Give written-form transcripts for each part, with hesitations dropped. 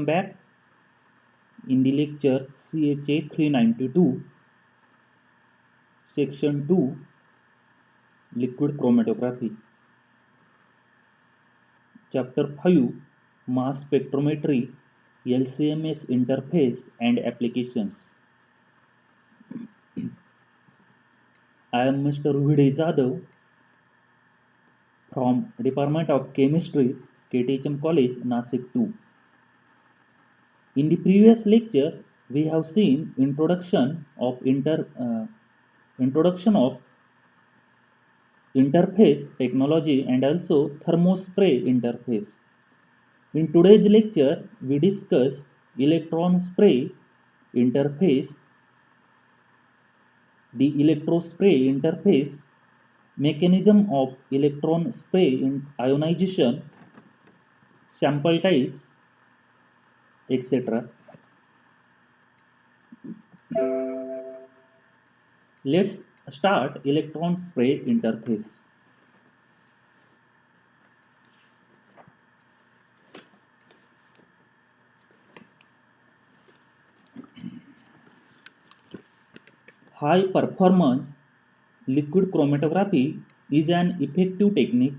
back in the lecture CHA 392, section 2, liquid chromatography, chapter 5, mass spectrometry, LCMS interface and applications. I am Mr. Ruhide Jadhav from Department of Chemistry, KTHM College, Nasik 2. In the previous lecture, we have seen introduction of interface technology and also thermospray interface. In today's lecture, we discuss electron spray interface, the electrospray interface, mechanism of electron spray ionization, sample types, etc. Let's start electron spray interface. High performance liquid chromatography is an effective technique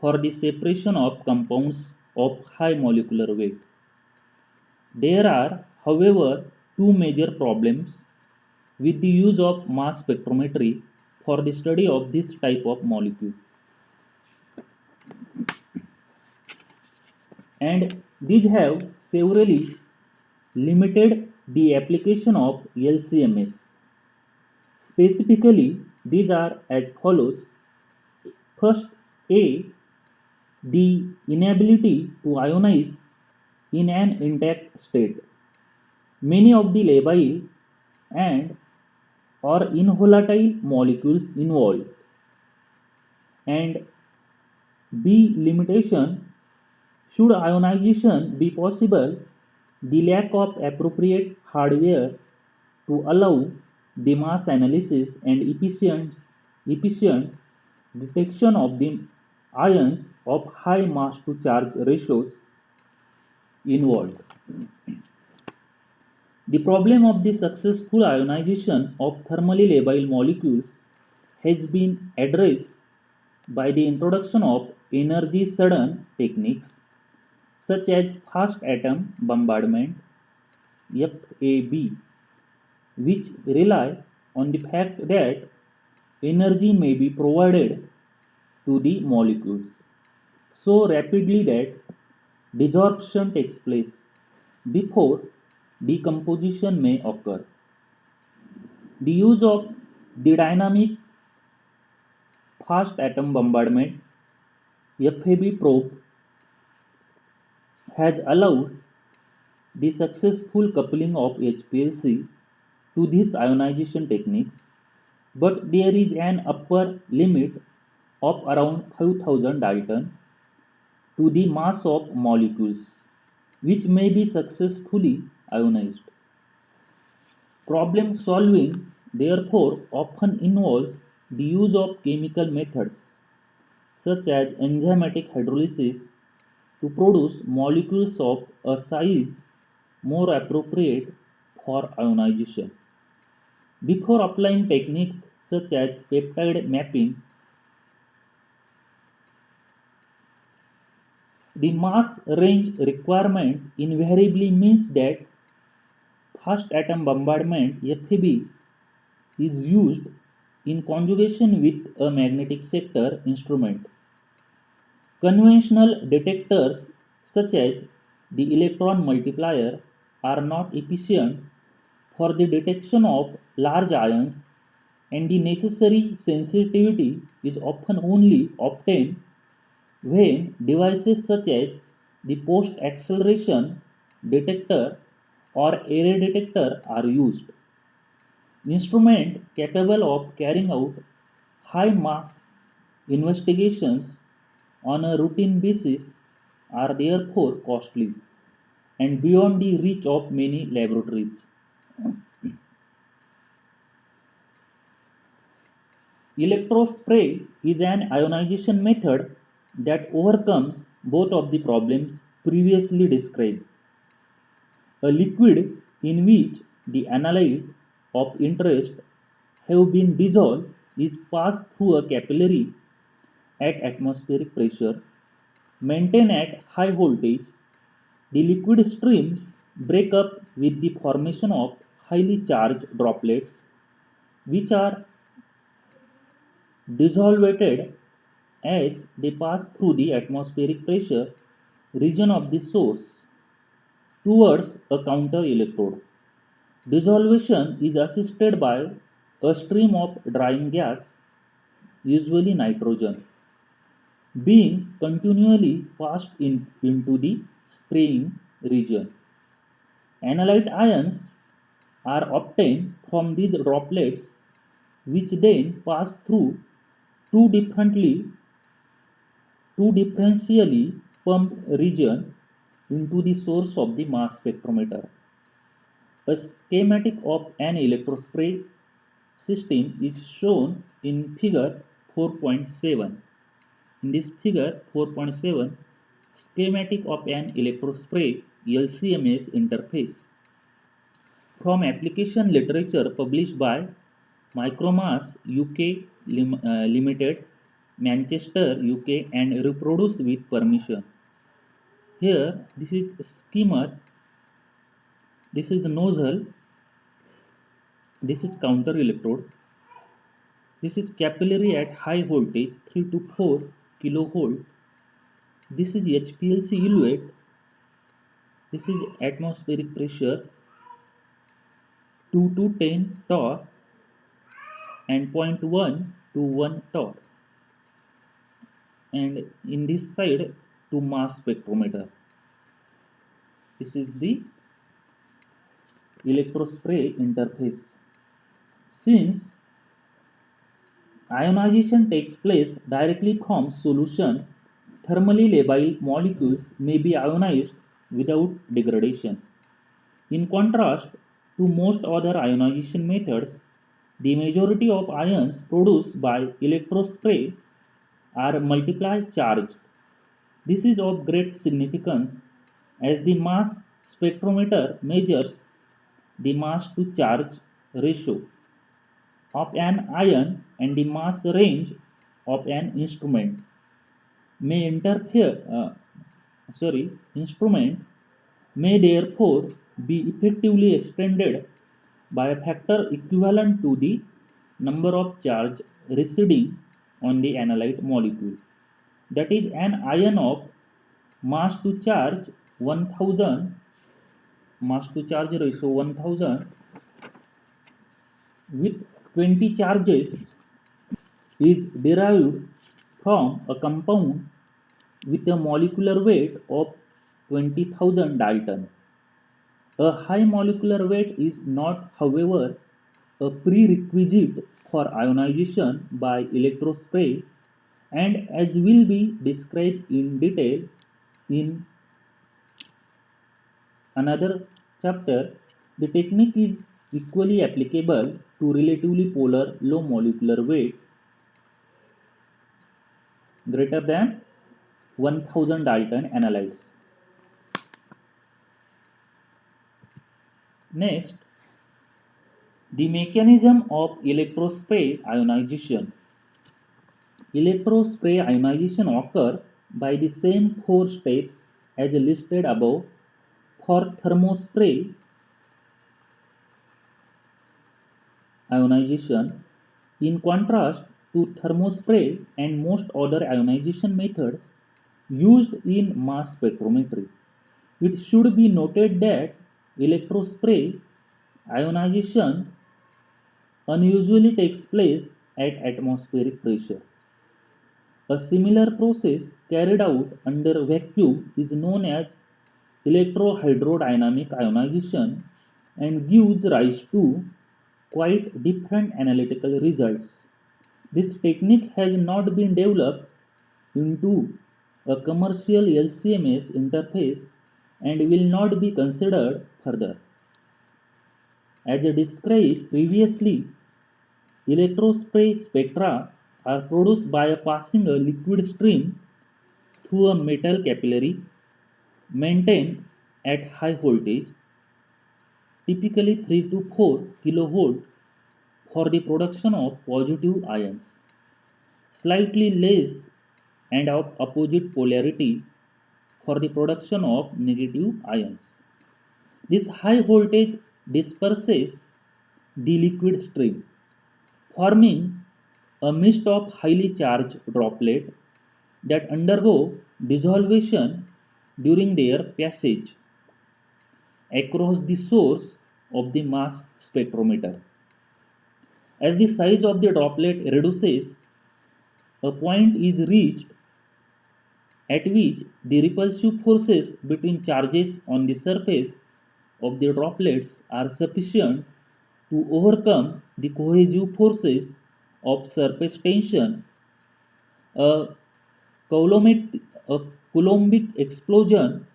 for the separation of compounds of high molecular weight. There are, however, two major problems with the use of mass spectrometry for the study of this type of molecule. And these have severely limited the application of LCMS. Specifically, these are as follows. First, A. The inability to ionize in an intact state. Many of the labile and or involatile molecules involved. And B. Limitation. Should ionization be possible, the lack of appropriate hardware to allow the mass analysis and efficient detection of the ions of high mass to charge ratios involved. The problem of the successful ionization of thermally labile molecules has been addressed by the introduction of energy sudden techniques such as fast atom bombardment (FAB), which rely on the fact that energy may be provided to the molecules so rapidly that desorption takes place before decomposition may occur. The use of the dynamic fast atom bombardment (FAB) probe has allowed the successful coupling of HPLC to these ionization techniques, but there is an upper limit of around 5000 Dalton to the mass of molecules which may be successfully ionized. Problem solving therefore often involves the use of chemical methods such as enzymatic hydrolysis to produce molecules of a size more appropriate for ionization. Before applying techniques such as peptide mapping, the mass range requirement invariably means that fast atom bombardment (FAB) is used in conjugation with a magnetic sector instrument. Conventional detectors such as the electron multiplier are not efficient for the detection of large ions, and the necessary sensitivity is often only obtained when devices such as the post-acceleration detector or array detector are used. Instruments capable of carrying out high mass investigations on a routine basis are therefore costly and beyond the reach of many laboratories. Electrospray is an ionization method that overcomes both of the problems previously described. A liquid in which the analyte of interest have been dissolved is passed through a capillary at atmospheric pressure, maintained at high voltage. The liquid streams break up with the formation of highly charged droplets, which are dissolvated as they pass through the atmospheric pressure region of the source towards a counter electrode. Dissolution is assisted by a stream of drying gas, usually nitrogen, being continually passed into the spraying region. Analyte ions are obtained from these droplets, which then pass through two differently two differentially pumped regions into the source of the mass spectrometer. A schematic of an electrospray system is shown in figure 4.7. In this figure 4.7, schematic of an electrospray LCMS interface. From application literature published by Micromass UK Limited, Manchester, UK, and reproduced with permission. Here, this is skimmer, this is nozzle, this is counter electrode, this is capillary at high voltage 3 to 4 kilovolt, this is HPLC eluate, this is atmospheric pressure 2 to 10 torr and 0.1 to 1 torr, and in this side to mass spectrometer. This is the electrospray interface. Since ionization takes place directly from solution, thermally labile molecules may be ionized without degradation. In contrast to most other ionization methods, the majority of ions produced by electrospray are multiply charged. This is of great significance as the mass spectrometer measures the mass to charge ratio of an ion and the mass range of an instrument may instrument may therefore be effectively extended by a factor equivalent to the number of charge residing on the analyte molecule. That is, an ion of mass to charge 1000, mass to charge ratio 1000 with 20 charges is derived from a compound with a molecular weight of 20,000 Dalton. A high molecular weight is not, however, a prerequisite for ionization by electrospray, and as will be described in detail in another chapter, the technique is equally applicable to relatively polar low molecular weight greater than 1000 Dalton analytes. Next, the mechanism of electrospray ionization. Electrospray ionization occurs by the same four steps as listed above for thermospray ionization. In contrast to thermospray and most other ionization methods used in mass spectrometry, it should be noted that electrospray ionization unusually takes place at atmospheric pressure. A similar process carried out under vacuum is known as electrohydrodynamic ionization and gives rise to quite different analytical results. This technique has not been developed into a commercial LCMS interface and will not be considered further. As described previously, electrospray spectra are produced by passing a liquid stream through a metal capillary maintained at high voltage. typically 3 to 4 kilovolt for the production of positive ions, slightly less and of opposite polarity for the production of negative ions. This high voltage disperses the liquid stream, forming a mist of highly charged droplet that undergo dissolution during their passage across the source of the mass spectrometer. As the size of the droplet reduces, a point is reached at which the repulsive forces between charges on the surface of the droplets are sufficient to overcome the cohesive forces of surface tension. A coulombic, a coulombic explosion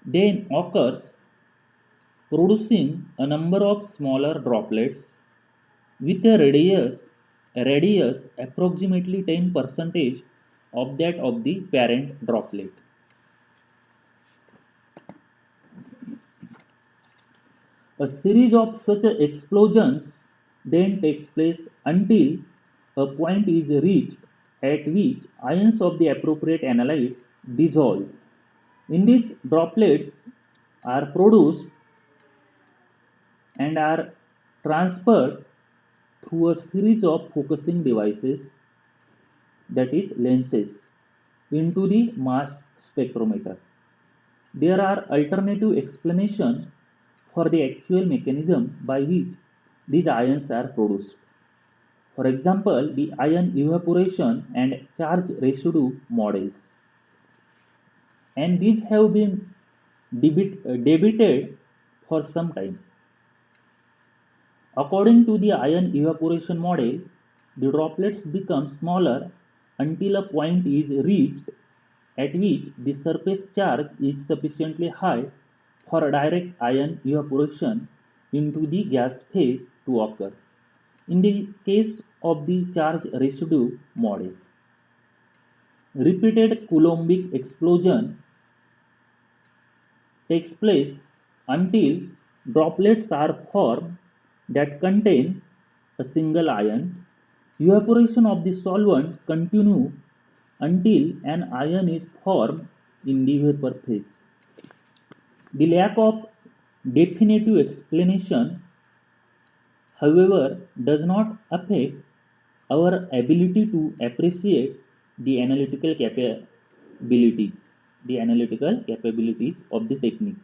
then occurs, producing a number of smaller droplets with a radius approximately 10% of that of the parent droplet. A series of such explosions then takes place until a point is reached at which ions of the appropriate analytes dissolve. In these droplets are produced and are transferred through a series of focusing devices, that is lenses, into the mass spectrometer. There are alternative explanations for the actual mechanism by which these ions are produced. For example, the ion evaporation and charge residue models. And these have been debated for some time. According to the ion evaporation model, the droplets become smaller until a point is reached at which the surface charge is sufficiently high for direct ion evaporation into the gas phase to occur. In the case of the charge residue model, repeated Coulombic explosion takes place until droplets are formed that contain a single ion. Evaporation of the solvent continues until an ion is formed in the vapor phase. The lack of definitive explanation, however, does not affect our ability to appreciate the analytical capabilities of the technique.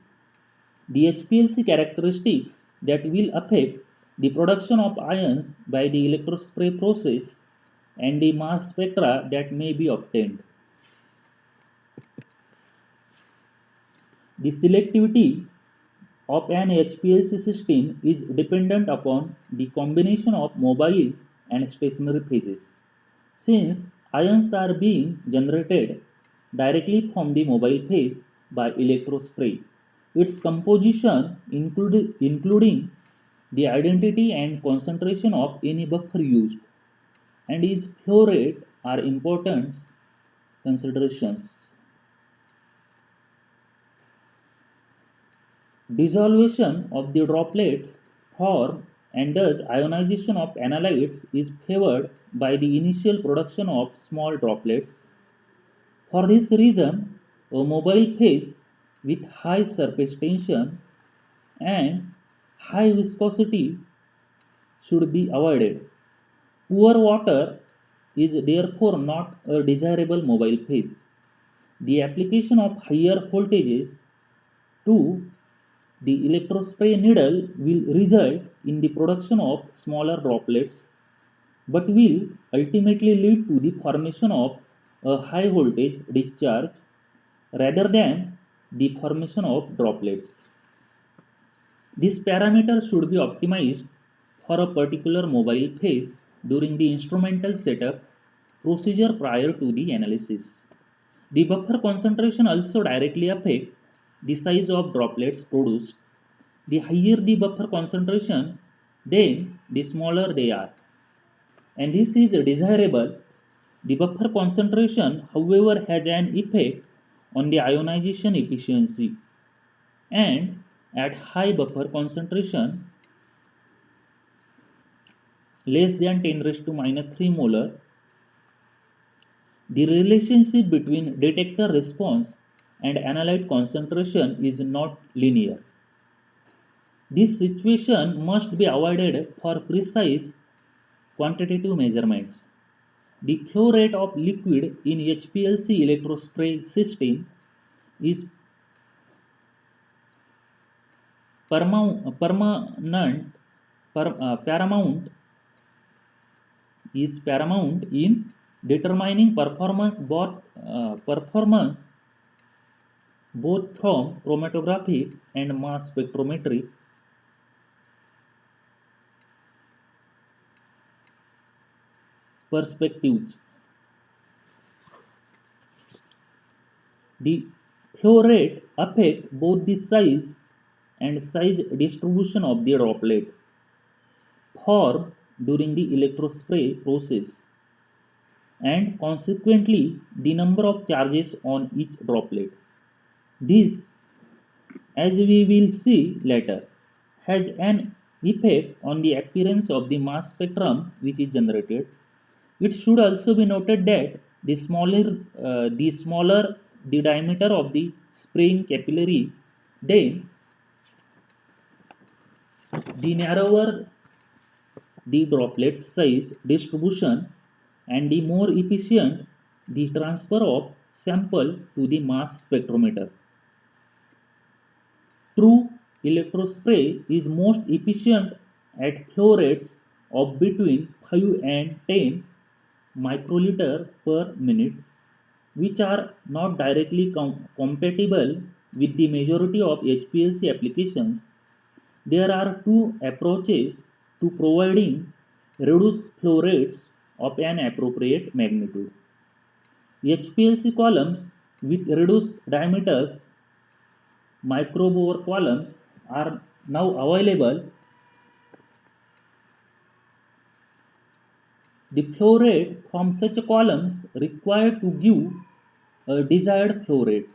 The HPLC characteristics that will affect the production of ions by the electrospray process and the mass spectra that may be obtained. The selectivity of an HPLC system is dependent upon the combination of mobile and stationary phases. Since ions are being generated directly from the mobile phase by electrospray, its composition, including the identity and concentration of any buffer used, and its flow rate are important considerations. Dissolution of the droplets form and thus ionization of analytes is favored by the initial production of small droplets. For this reason, a mobile phase with high surface tension and high viscosity should be avoided. Poor water is therefore not a desirable mobile phase. The application of higher voltages to the electrospray needle will result in the production of smaller droplets but will ultimately lead to the formation of a high voltage discharge rather than the formation of droplets. This parameter should be optimized for a particular mobile phase during the instrumental setup procedure prior to the analysis. The buffer concentration also directly affects the size of droplets produced. The higher the buffer concentration, then the smaller they are. And this is desirable. The buffer concentration, however, has an effect on the ionization efficiency. And at high buffer concentration less than 10 raised to minus 3 molar, the relationship between detector response and analyte concentration is not linear. This situation must be avoided for precise quantitative measurements. The flow rate of liquid in HPLC electrospray system is permanent, paramount is paramount in determining performance both from chromatographic and mass spectrometry perspectives. The flow rate affects both the size and size distribution of the droplet formed during the electrospray process and consequently the number of charges on each droplet. This, as we will see later, has an effect on the appearance of the mass spectrum which is generated. It should also be noted that the smaller the diameter of the spraying capillary, then the narrower the droplet size distribution and the more efficient the transfer of sample to the mass spectrometer. True electrospray is most efficient at flow rates of between 5 and 10 microliter per minute, which are not directly compatible with the majority of HPLC applications. There are two approaches to providing reduced flow rates of an appropriate magnitude. HPLC columns with reduced diameters, microbore columns, are now available. The flow rate from such columns required to give a desired flow rate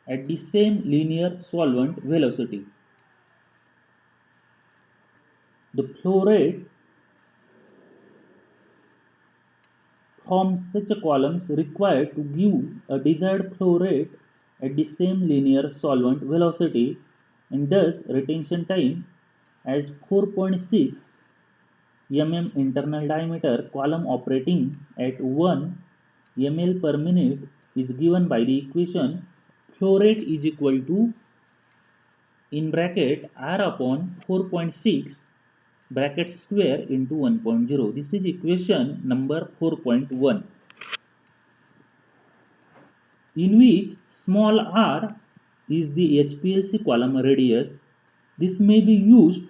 at the same linear solvent velocity. The flow rate from such columns required to give a desired flow rate at the same linear solvent velocity and thus retention time as 4.6 mm internal diameter column operating at 1 ml per minute is given by the equation flow rate is equal to in bracket r upon 4.6 bracket square into 1.0. This is equation number 4.1, in which small r is the HPLC column radius. This may be used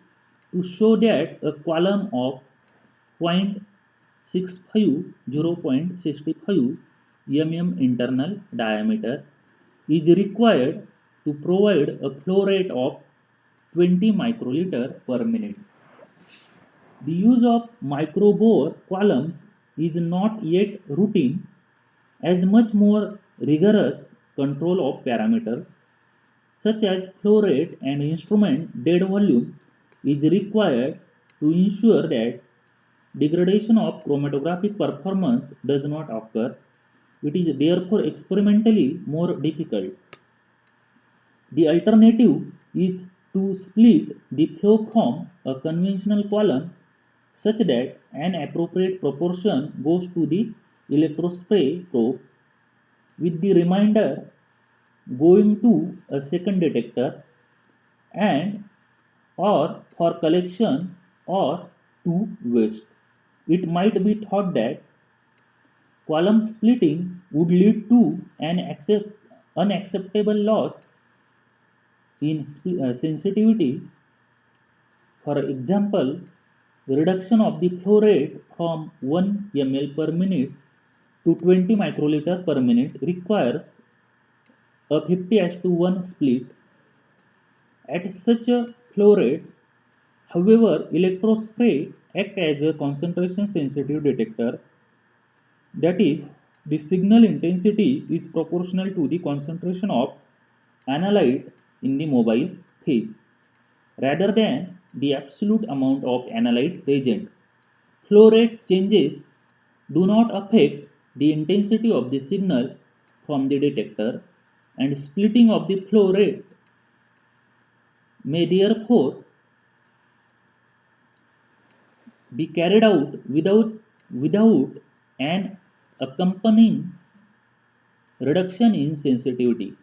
to show that a column of 0.65 0.65 mm internal diameter is required to provide a flow rate of 20 microliter per minute. The use of microbore columns is not yet routine, as much more rigorous control of parameters such as flow rate and instrument dead volume is required to ensure that degradation of chromatographic performance does not occur. It is therefore experimentally more difficult. The alternative is to split the flow from a conventional column such that an appropriate proportion goes to the electrospray probe, with the remainder going to a second detector and or for collection or to waste. It might be thought that column splitting would lead to an unacceptable loss in sensitivity. For example, the reduction of the flow rate from 1 ml per minute to 20 microliter per minute requires a 50:1 split. At such flow rates, however, electrospray act as a concentration sensitive detector, that is, the signal intensity is proportional to the concentration of analyte in the mobile phase rather than the absolute amount of analyte reagent. Flow rate changes do not affect the intensity of the signal from the detector, and splitting of the flow rate may therefore be carried out without an accompanying reduction in sensitivity.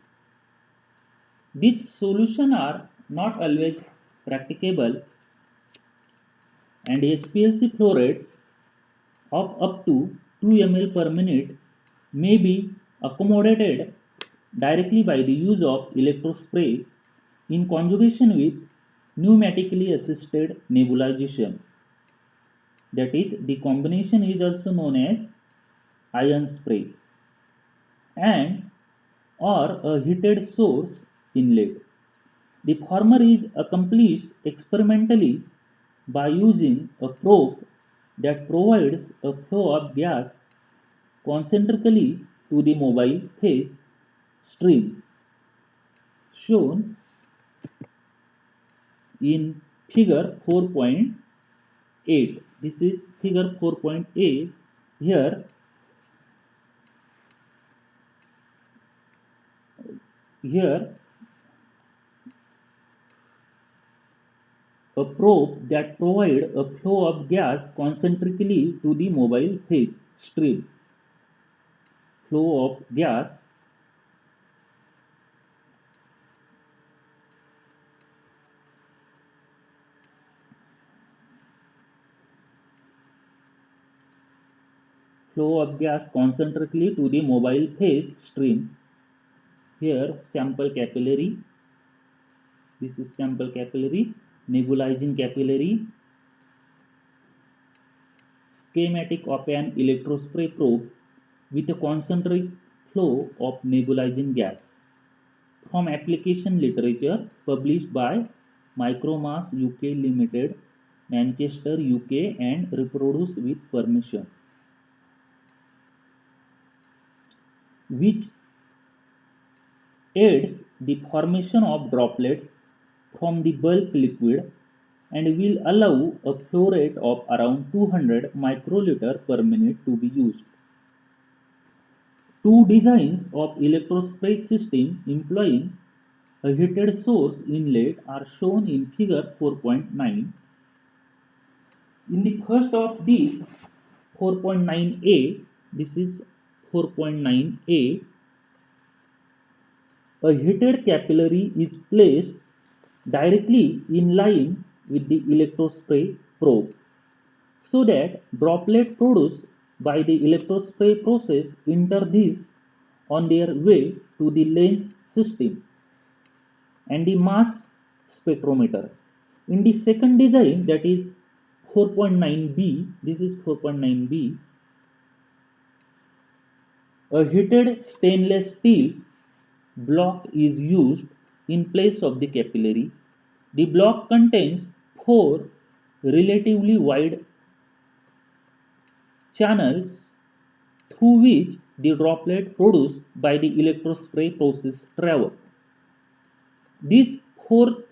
These solutions are not always practicable, and HPLC flow rates of up to 2 ml per minute may be accommodated directly by the use of electrospray in conjugation with pneumatically assisted nebulization. That is, the combination is also known as ion spray and or a heated source inlet. The former is accomplished experimentally by using a probe that provides a flow of gas concentrically to the mobile phase stream, shown in figure 4.8. This is figure 4.8. Here a probe that provides a flow of gas concentrically to the mobile phase stream. Flow of gas concentrically to the mobile phase stream. Here sample capillary. This is sample capillary, nebulizing capillary, schematic of an electrospray probe with a concentric flow of nebulizing gas. From application literature published by Micromass UK Limited, Manchester, UK, and reproduced with permission, which aids the formation of droplets from the bulk liquid and will allow a flow rate of around 200 microliter per minute to be used. Two designs of electrospray system employing a heated source inlet are shown in figure 4.9. In the first of these, 4.9a, this is 4.9a, a heated capillary is placed directly in line with the electrospray probe, so that droplets produced by the electrospray process enter these on their way to the lens system and the mass spectrometer. In the second design, that is 4.9b, this is 4.9b, a heated stainless steel block is used in place of the capillary. The block contains four relatively wide channels through which the droplet produced by the electrospray process travel. These four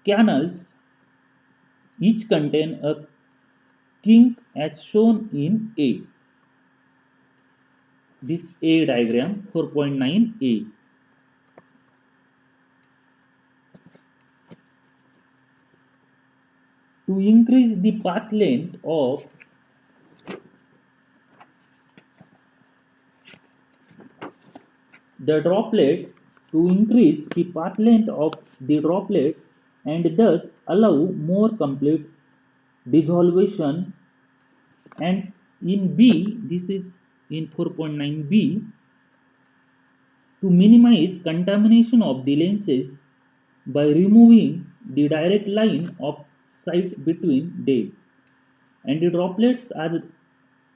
canals each contain a kink as shown in A. This A diagram 4.9a. To increase the path length of the droplet, and thus allow more complete dissolution, and in B, this is in 4.9b, to minimize contamination of the lenses by removing the direct line of sight between them and the droplets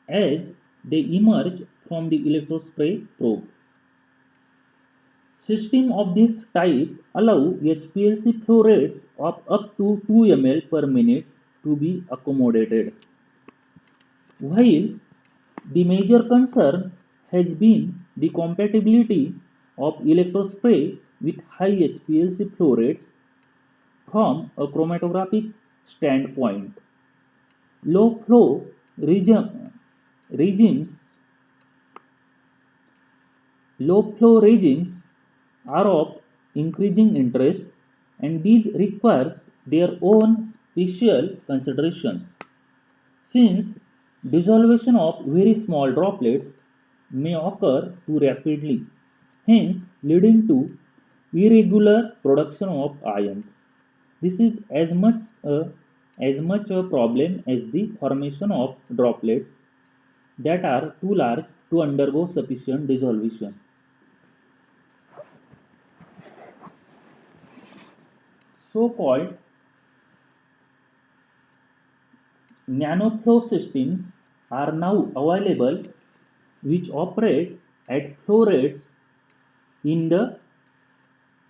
as they emerge from the electrospray probe. Systems of this type allow HPLC flow rates of up to 2 ml per minute to be accommodated. While the major concern has been the compatibility of electrospray with high HPLC flow rates from a chromatographic standpoint. Low flow regimes Low flow regimes are of increasing interest, and these requires their own special considerations. Since dissolution of very small droplets may occur too rapidly, hence leading to irregular production of ions. This is as much a problem as the formation of droplets that are too large to undergo sufficient dissolution. So-called nanoflow systems are now available which operate at flow rates in the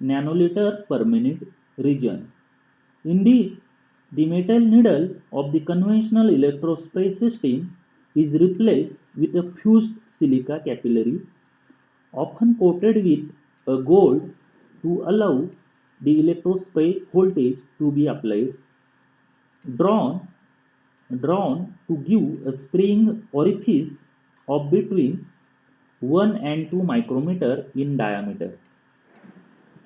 nanoliter per minute region. In these, the metal needle of the conventional electrospray system is replaced with a fused silica capillary, often coated with a gold to allow the electrospray voltage to be applied, drawn to give a spraying orifice of between 1 and 2 micrometer in diameter.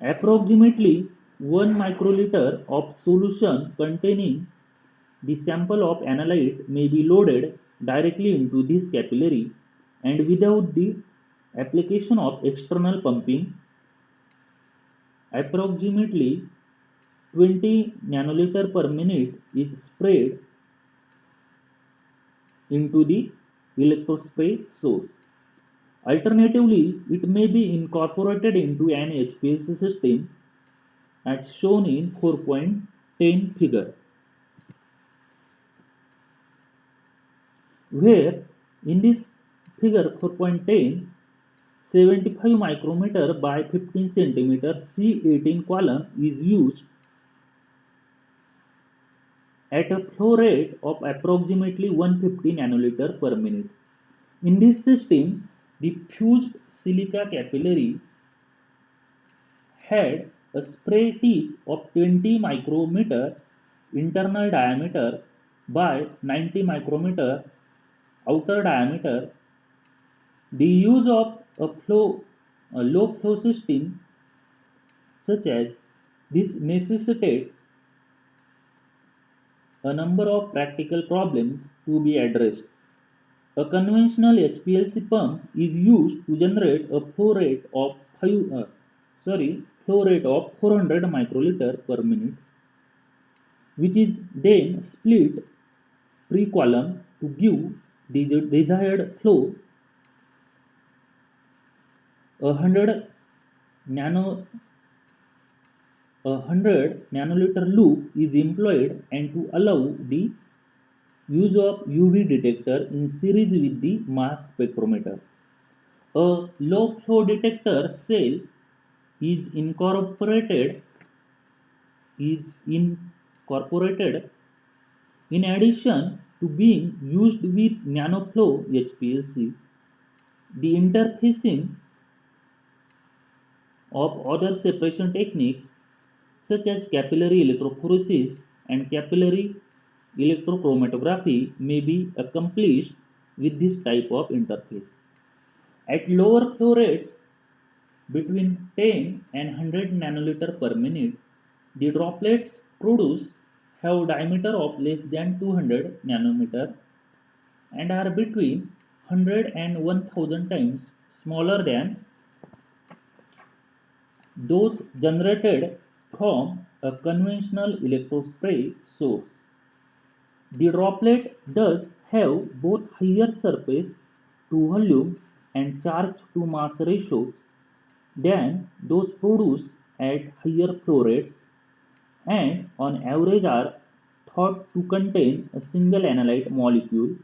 Approximately 1 microliter of solution containing the sample of analyte may be loaded directly into this capillary, and without the application of external pumping, approximately 20 nanoliter per minute is sprayed into the electrospray source. Alternatively, it may be incorporated into an HPLC system as shown in 4.10 figure, where in this figure 4.10, 75 micrometer by 15 centimeter C18 column is used at a flow rate of approximately 150 nanoliter per minute. In this system, the fused silica capillary had a spray tip of 20 micrometer internal diameter by 90 micrometer outer diameter. The use of a low flow system such as this necessitates a number of practical problems to be addressed. A conventional HPLC pump is used to generate a flow rate of 400 microliter per minute, which is then split pre-column to give the desired flow. 100 nano 100 nanoliter loop is employed and to allow the use of UV detector in series with the mass spectrometer. A low flow detector cell is incorporated in addition to being used with nanoflow HPLC. The interfacing of other separation techniques such as capillary electrophoresis and capillary electrochromatography may be accomplished with this type of interface. At lower flow rates between 10 and 100 nanoliter per minute, the droplets produced have diameter of less than 200 nanometer and are between 100 and 1000 times smaller than those generated from a conventional electrospray source. The droplet does have both higher surface to volume and charge to mass ratios than those produced at higher flow rates, and on average are thought to contain a single analyte molecule,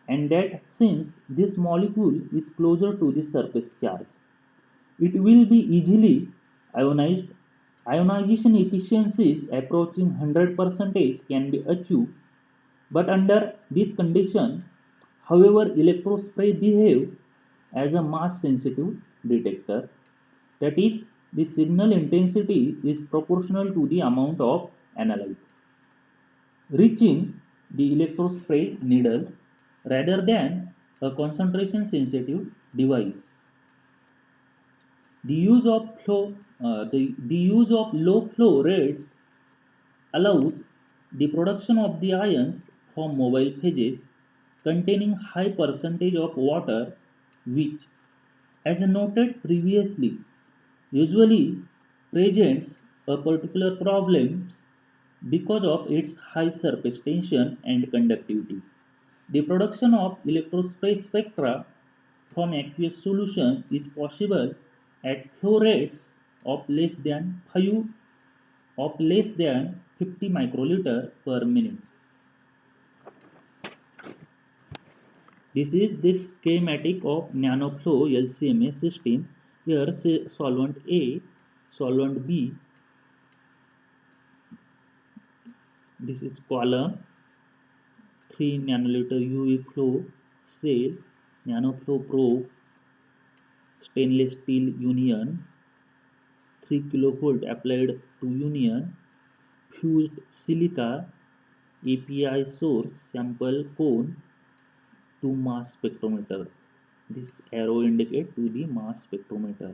and that since this molecule is closer to the surface charge, it will be easily ionized. Ionization efficiencies approaching 100% can be achieved, but under this condition, however, electrospray behave as a mass sensitive detector, that is, The signal intensity is proportional to the amount of analyte reaching the electrospray needle rather than a concentration sensitive device. The use of low flow rates allows the production of the ions from mobile phases containing high percentage of water which, as noted previously, usually presents a particular problems because of its high surface tension and conductivity. The production of electrospray spectra from aqueous solution is possible at flow rates of less than 50 microliter per minute. This is the schematic of nanoflow LCMS system. Here say solvent A, solvent B, this is column 3 nanoliter UV flow cell, nanoflow probe, stainless steel union, 3 kilovolt applied to union, fused silica, API source sample cone to mass spectrometer. This arrow indicate to the mass spectrometer.